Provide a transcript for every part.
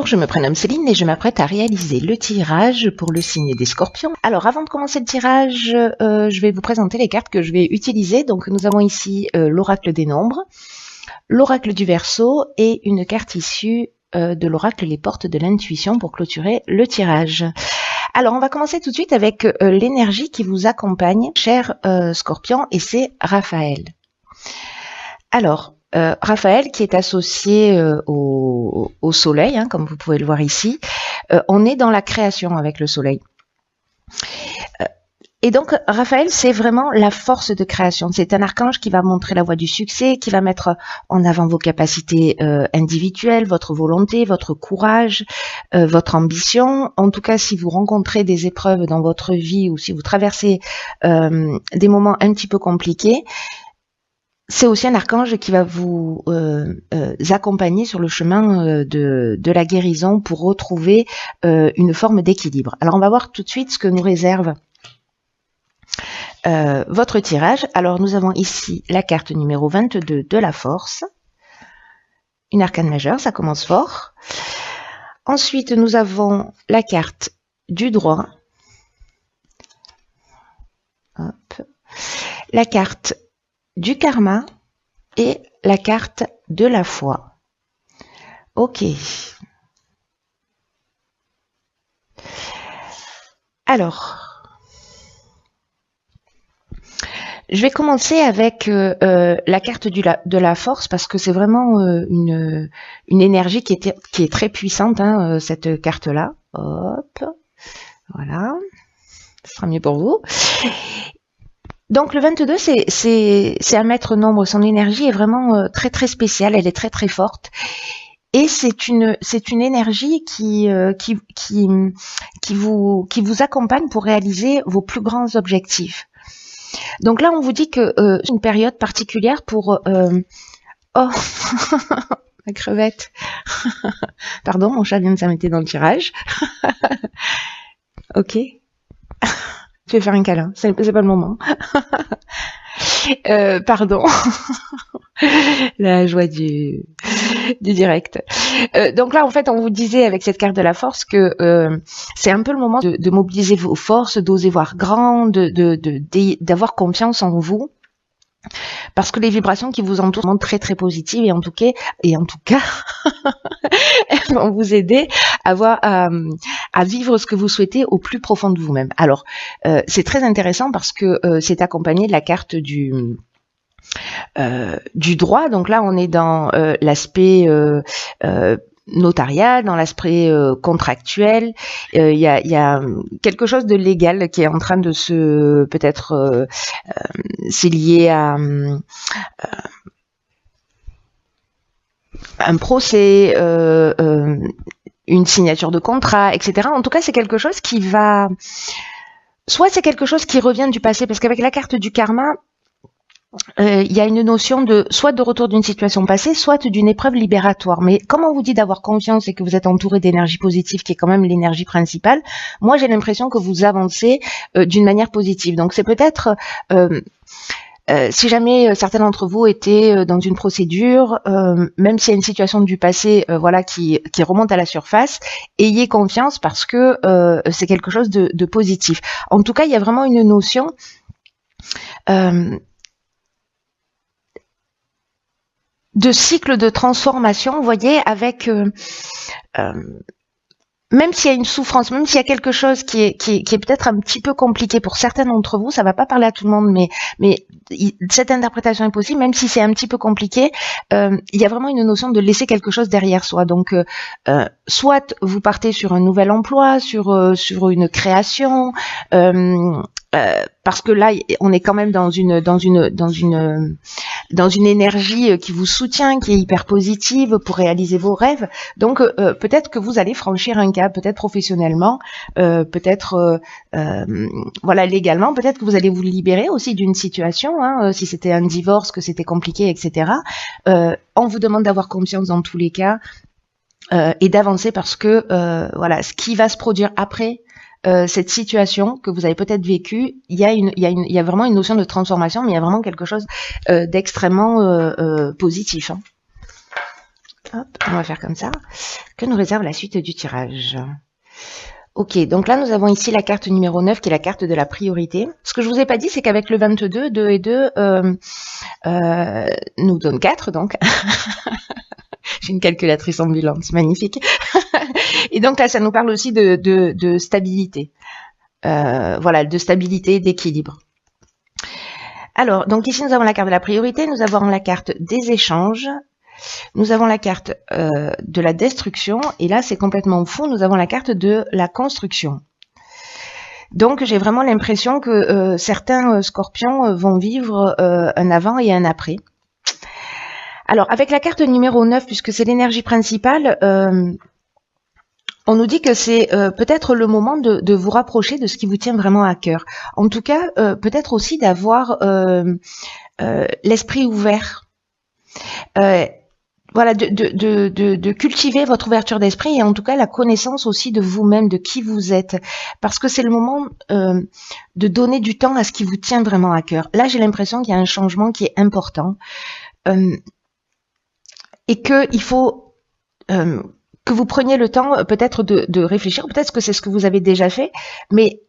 Bonjour, je me prénomme Céline et je m'apprête à réaliser le tirage pour le signe des Scorpions. Alors avant de commencer le tirage, je vais vous présenter les cartes que je vais utiliser. Donc nous avons ici l'oracle des nombres, l'oracle du Verseau et une carte issue de l'oracle les portes de l'intuition pour clôturer le tirage. Alors on va commencer tout de suite avec l'énergie qui vous accompagne, cher Scorpion, et c'est Raphaël. Alors, Raphaël qui est associé au soleil, hein, comme vous pouvez le voir ici, on est dans la création avec le soleil. Et donc Raphaël, c'est vraiment la force de création. C'est un archange qui va montrer la voie du succès, qui va mettre en avant vos capacités individuelles, votre volonté, votre courage, votre ambition. En tout cas, si vous rencontrez des épreuves dans votre vie ou si vous traversez des moments un petit peu compliqués, c'est aussi un archange qui va vous accompagner sur le chemin de la guérison pour retrouver une forme d'équilibre. Alors on va voir tout de suite ce que nous réserve votre tirage. Alors nous avons ici la carte numéro 22 de la force, une arcane majeure, ça commence fort. Ensuite nous avons la carte du droit, hop, la carte du karma et la carte de la foi. Ok. Alors, je vais commencer avec la carte de la force parce que c'est vraiment une énergie qui est très puissante, hein, cette carte-là. Hop, voilà, ce sera mieux pour vous. Donc le 22, c'est un maître nombre. Son énergie est vraiment très très spéciale. Elle est très très forte. Et c'est une énergie qui vous accompagne pour réaliser vos plus grands objectifs. Donc là, on vous dit que c'est une période particulière pour... Oh, la crevette. Pardon, mon chat vient de s'arrêter dans le tirage. Ok. Je vais faire un câlin, c'est pas le moment. Pardon. La joie du direct. Donc là, en fait, on vous disait avec cette carte de la force que c'est un peu le moment de mobiliser vos forces, d'oser voir grand, d'avoir confiance en vous. Parce que les vibrations qui vous entourent sont très très positives et en tout cas elles vont vous aider à vivre ce que vous souhaitez au plus profond de vous-même. Alors c'est très intéressant parce que c'est accompagné de la carte du droit. Donc là on est dans l'aspect notarial, dans l'aspect contractuel. Il y a quelque chose de légal qui est en train de se peut-être c'est lié à un procès, une signature de contrat, etc. En tout cas, c'est quelque chose qui va... Soit c'est quelque chose qui revient du passé, parce qu'avec la carte du karma, il y a une notion de soit de retour d'une situation passée, soit d'une épreuve libératoire. Mais comme on vous dit d'avoir confiance et que vous êtes entouré d'énergie positive, qui est quand même l'énergie principale, moi j'ai l'impression que vous avancez d'une manière positive. Donc c'est peut-être... si jamais certains d'entre vous étaient dans une procédure, même s'il y a une situation du passé voilà, qui remonte à la surface, ayez confiance parce que c'est quelque chose de positif. En tout cas, il y a vraiment une notion de cycle de transformation, vous voyez, avec... même s'il y a une souffrance, même s'il y a quelque chose qui est peut-être un petit peu compliqué pour certains d'entre vous, ça va pas parler à tout le monde, mais cette interprétation est possible, même si c'est un petit peu compliqué, il y a vraiment une notion de laisser quelque chose derrière soi. Donc, soit vous partez sur un nouvel emploi, sur une création, parce que là, on est quand même dans une énergie qui vous soutient, qui est hyper positive pour réaliser vos rêves. Donc, peut-être que vous allez franchir un cap, peut-être professionnellement, peut-être voilà légalement, peut-être que vous allez vous libérer aussi d'une situation, hein, si c'était un divorce, que c'était compliqué, etc. On vous demande d'avoir confiance dans tous les cas et d'avancer parce que voilà, ce qui va se produire après cette situation que vous avez peut-être vécue, il y a vraiment une notion de transformation, mais il y a vraiment quelque chose d'extrêmement positif. Hein. Hop, on va faire comme ça. Que nous réserve la suite du tirage? Ok, donc là, nous avons ici la carte numéro 9, qui est la carte de la priorité. Ce que je vous ai pas dit, c'est qu'avec le 22, 2 et 2 nous donne 4, donc. J'ai une calculatrice ambulante, c'est magnifique. Et donc là, ça nous parle aussi de stabilité. Voilà, de stabilité, d'équilibre. Alors, donc ici, nous avons la carte de la priorité, nous avons la carte des échanges, nous avons la carte de la destruction, et là, c'est complètement fou, nous avons la carte de la construction. Donc, j'ai vraiment l'impression que certains scorpions vont vivre un avant et un après. Alors, avec la carte numéro 9, puisque c'est l'énergie principale, on nous dit que c'est peut-être le moment de vous rapprocher de ce qui vous tient vraiment à cœur. En tout cas, peut-être aussi d'avoir l'esprit ouvert. Voilà, de cultiver votre ouverture d'esprit et en tout cas la connaissance aussi de vous-même, de qui vous êtes. Parce que c'est le moment de donner du temps à ce qui vous tient vraiment à cœur. Là, j'ai l'impression qu'il y a un changement qui est important et qu'il faut... que vous preniez le temps peut-être de réfléchir, peut-être que c'est ce que vous avez déjà fait, mais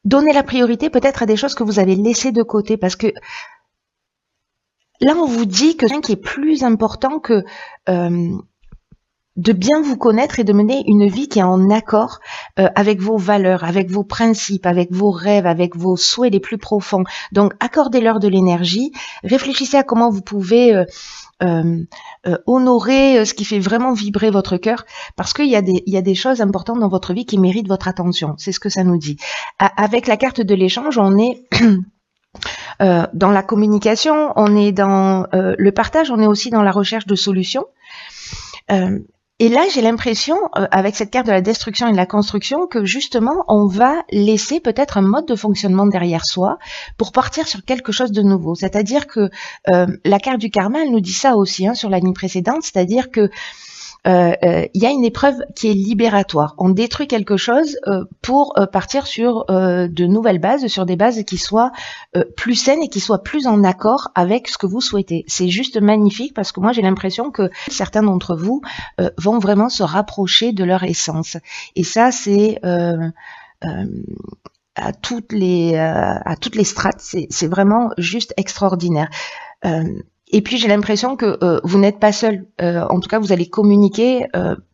donnez la priorité peut-être à des choses que vous avez laissées de côté, parce que là on vous dit que ce qui est plus important que de bien vous connaître et de mener une vie qui est en accord avec vos valeurs, avec vos principes, avec vos rêves, avec vos souhaits les plus profonds. Donc accordez-leur de l'énergie, réfléchissez à comment vous pouvez... honorer ce qui fait vraiment vibrer votre cœur, parce qu'il y a des choses importantes dans votre vie qui méritent votre attention. C'est ce que ça nous dit. Avec la carte de l'échange, on est dans la communication, on est dans le partage, on est aussi dans la recherche de solutions. Et là, j'ai l'impression, avec cette carte de la destruction et de la construction, que justement, on va laisser peut-être un mode de fonctionnement derrière soi pour partir sur quelque chose de nouveau. C'est-à-dire que la carte du karma, elle nous dit ça aussi sur la ligne précédente, c'est-à-dire que y a une épreuve qui est libératoire. On détruit quelque chose pour partir sur de nouvelles bases, sur des bases qui soient plus saines et qui soient plus en accord avec ce que vous souhaitez. C'est juste magnifique parce que moi j'ai l'impression que certains d'entre vous vont vraiment se rapprocher de leur essence. Et ça c'est à toutes les strates, c'est vraiment juste extraordinaire. Et puis j'ai l'impression que vous n'êtes pas seul. En tout cas, vous allez communiquer,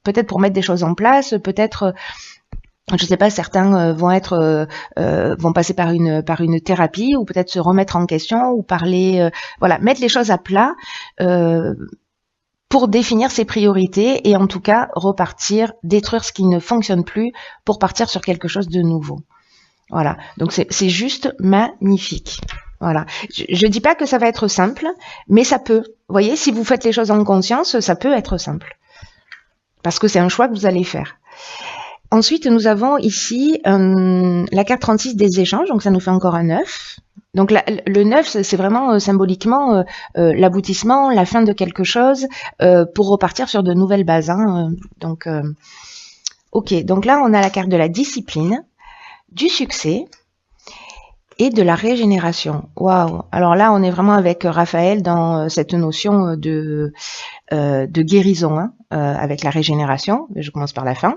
peut-être pour mettre des choses en place, peut-être, je sais pas, certains vont passer par une thérapie, ou peut-être se remettre en question, ou parler, voilà, mettre les choses à plat pour définir ses priorités et en tout cas repartir, détruire ce qui ne fonctionne plus pour partir sur quelque chose de nouveau. Voilà. Donc c'est juste magnifique. Voilà. Je dis pas que ça va être simple, mais ça peut. Vous voyez, si vous faites les choses en conscience, ça peut être simple. Parce que c'est un choix que vous allez faire. Ensuite, nous avons ici la carte 36 des échanges, donc ça nous fait encore un 9. Donc le 9, c'est vraiment symboliquement l'aboutissement, la fin de quelque chose pour repartir sur de nouvelles bases. Donc, ok, donc là, on a la carte de la discipline, du succès et de la régénération. Waouh! Alors là, on est vraiment avec Raphaël dans cette notion de guérison, avec la régénération. Je commence par la fin.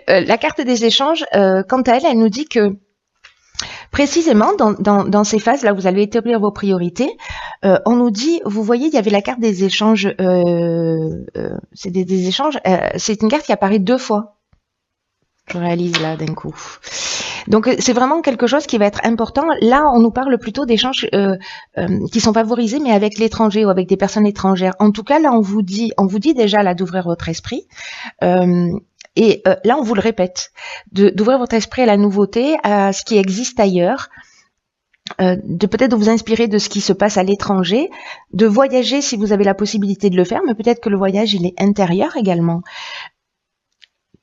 La carte des échanges, quant à elle, elle nous dit que précisément dans ces phases là, vous allez établir vos priorités. On nous dit, vous voyez, il y avait la carte des échanges. C'est des échanges. C'est une carte qui apparaît 2 fois. Je réalise là d'un coup. Donc c'est vraiment quelque chose qui va être important. Là, on nous parle plutôt d'échanges qui sont favorisés, mais avec l'étranger ou avec des personnes étrangères. En tout cas, là, on vous dit déjà là d'ouvrir votre esprit. Et là, on vous le répète, d'ouvrir votre esprit à la nouveauté, à ce qui existe ailleurs, de peut-être vous inspirer de ce qui se passe à l'étranger, de voyager si vous avez la possibilité de le faire, mais peut-être que le voyage, il est intérieur également.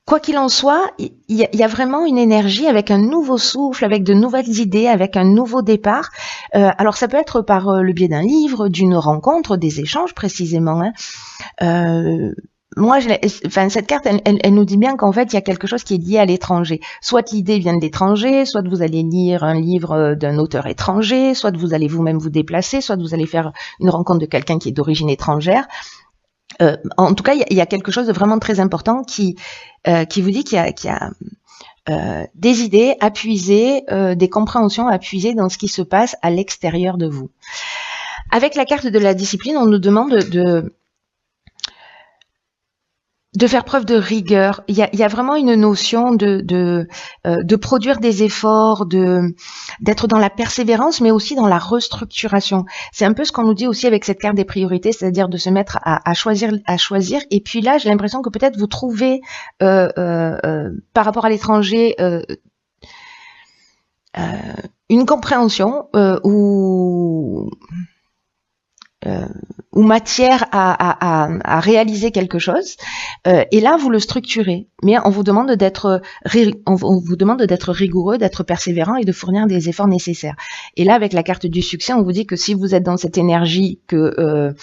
Quoi qu'il en soit, il y a vraiment une énergie avec un nouveau souffle, avec de nouvelles idées, avec un nouveau départ. Alors ça peut être par le biais d'un livre, d'une rencontre, des échanges précisément. Moi, cette carte, elle nous dit bien qu'en fait, il y a quelque chose qui est lié à l'étranger. Soit l'idée vient de l'étranger, soit vous allez lire un livre d'un auteur étranger, soit vous allez vous-même vous déplacer, soit vous allez faire une rencontre de quelqu'un qui est d'origine étrangère. En tout cas, il y a quelque chose de vraiment très important qui vous dit qu'il y a des idées à puiser, des compréhensions à puiser dans ce qui se passe à l'extérieur de vous. Avec la carte de la discipline, on nous demande de faire preuve de rigueur. Il y a vraiment une notion de produire des efforts, d'être dans la persévérance, mais aussi dans la restructuration. C'est un peu ce qu'on nous dit aussi avec cette carte des priorités, c'est-à-dire de se mettre à choisir. Et puis là, j'ai l'impression que peut-être vous trouvez par rapport à l'étranger une compréhension ou matière à réaliser quelque chose, et là vous le structurez, mais on vous demande d'être rigoureux, d'être persévérant et de fournir des efforts nécessaires. Et là, avec la carte du succès, on vous dit que si vous êtes dans cette énergie, que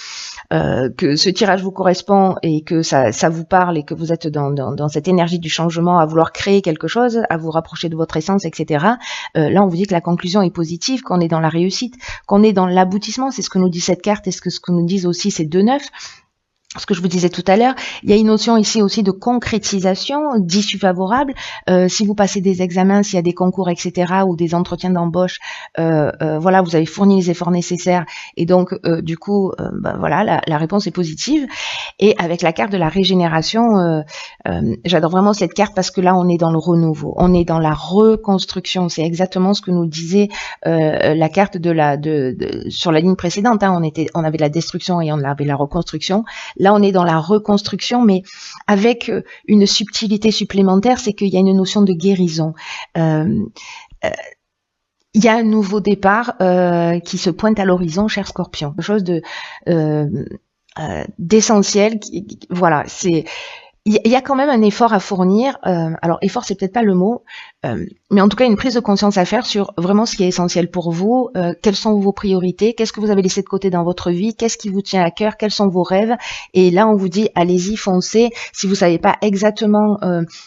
ce tirage vous correspond et que ça vous parle et que vous êtes dans cette énergie du changement, à vouloir créer quelque chose, à vous rapprocher de votre essence, etc. Là, on vous dit que la conclusion est positive, qu'on est dans la réussite, qu'on est dans l'aboutissement. C'est ce que nous dit cette carte et ce que nous disent aussi ces deux neufs. Ce que je vous disais tout à l'heure, il y a une notion ici aussi de concrétisation d'issue favorable. Si vous passez des examens, s'il y a des concours, etc., ou des entretiens d'embauche, voilà, vous avez fourni les efforts nécessaires, et donc du coup, voilà, la réponse est positive. Et avec la carte de la régénération, j'adore vraiment cette carte parce que là, on est dans le renouveau, on est dans la reconstruction. C'est exactement ce que nous disait la carte sur la ligne précédente. Hein, on avait la destruction et on avait la reconstruction. Là, on est dans la reconstruction, mais avec une subtilité supplémentaire, c'est qu'il y a une notion de guérison. Il y a un nouveau départ qui se pointe à l'horizon, cher Scorpion. Quelque chose d'essentiel. Voilà, il y a quand même un effort à fournir. Alors, effort, c'est peut-être pas le mot, mais en tout cas, une prise de conscience à faire sur vraiment ce qui est essentiel pour vous. Quelles sont vos priorités? Qu'est-ce que vous avez laissé de côté dans votre vie? Qu'est-ce qui vous tient à cœur? Quels sont vos rêves? Et là, on vous dit, allez-y, foncez. Si vous savez pas exactement,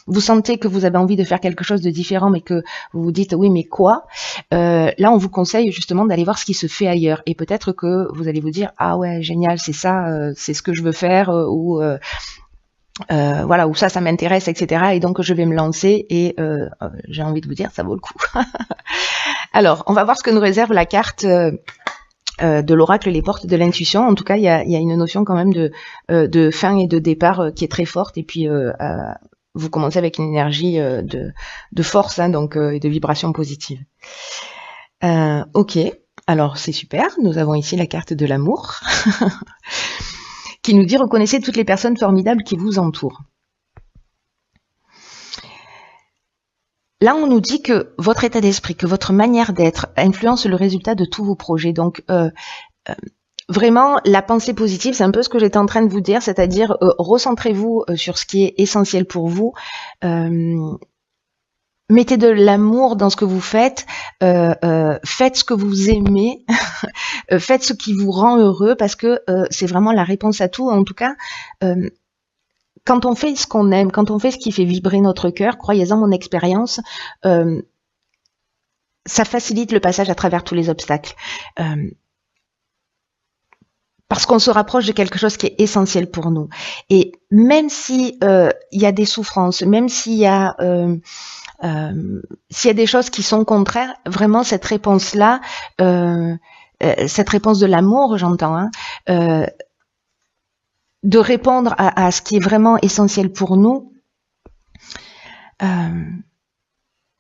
vous sentez que vous avez envie de faire quelque chose de différent, mais que vous vous dites, oui, mais quoi? Là, on vous conseille justement d'aller voir ce qui se fait ailleurs. Et peut-être que vous allez vous dire, ah ouais, génial, c'est ça, c'est ce que je veux faire, voilà, où ça m'intéresse, etc. Et donc je vais me lancer et j'ai envie de vous dire, ça vaut le coup. Alors, on va voir ce que nous réserve la carte de l'oracle, les portes de l'intuition. En tout cas, il y a une notion quand même de fin et de départ qui est très forte. Et puis, vous commencez avec une énergie de force, hein, donc et de vibration positive. Ok, alors c'est super. Nous avons ici la carte de l'amour. Qui nous dit « Reconnaissez toutes les personnes formidables qui vous entourent ». Là, on nous dit que votre état d'esprit, que votre manière d'être influence le résultat de tous vos projets. Donc, vraiment, la pensée positive, c'est un peu ce que j'étais en train de vous dire, c'est-à-dire recentrez-vous sur ce qui est essentiel pour vous. Mettez de l'amour dans ce que vous faites, faites ce que vous aimez, faites ce qui vous rend heureux, parce que c'est vraiment la réponse à tout. En tout cas, quand on fait ce qu'on aime, quand on fait ce qui fait vibrer notre cœur, croyez-en mon expérience, ça facilite le passage à travers tous les obstacles. Parce qu'on se rapproche de quelque chose qui est essentiel pour nous. Et même si y a des souffrances, même s'il y a des choses qui sont contraires, vraiment cette réponse-là, cette réponse de l'amour, j'entends, hein, de répondre à ce qui est vraiment essentiel pour nous,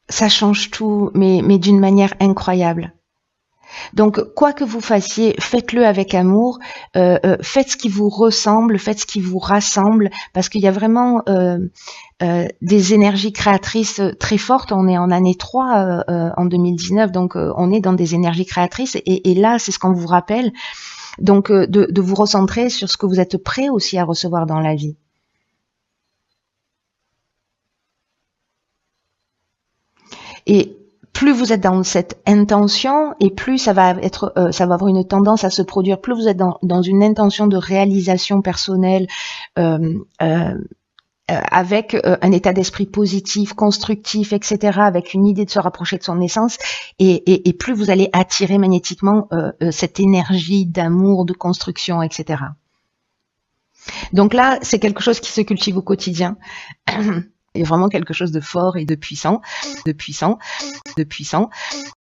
ça change tout, mais d'une manière incroyable. Donc, quoi que vous fassiez, faites-le avec amour, faites ce qui vous ressemble, faites ce qui vous rassemble, parce qu'il y a vraiment des énergies créatrices très fortes. On est en année 3 en 2019, donc on est dans des énergies créatrices, et là, c'est ce qu'on vous rappelle, donc de vous recentrer sur ce que vous êtes prêt aussi à recevoir dans la vie. Et plus vous êtes dans cette intention, et plus ça va avoir une tendance à se produire. Plus vous êtes dans une intention de réalisation personnelle, avec un état d'esprit positif, constructif, etc., avec une idée de se rapprocher de son essence, et plus vous allez attirer magnétiquement cette énergie d'amour, de construction, etc. Donc là, c'est quelque chose qui se cultive au quotidien. Il y a vraiment quelque chose de fort et de puissant, de puissant, de puissant.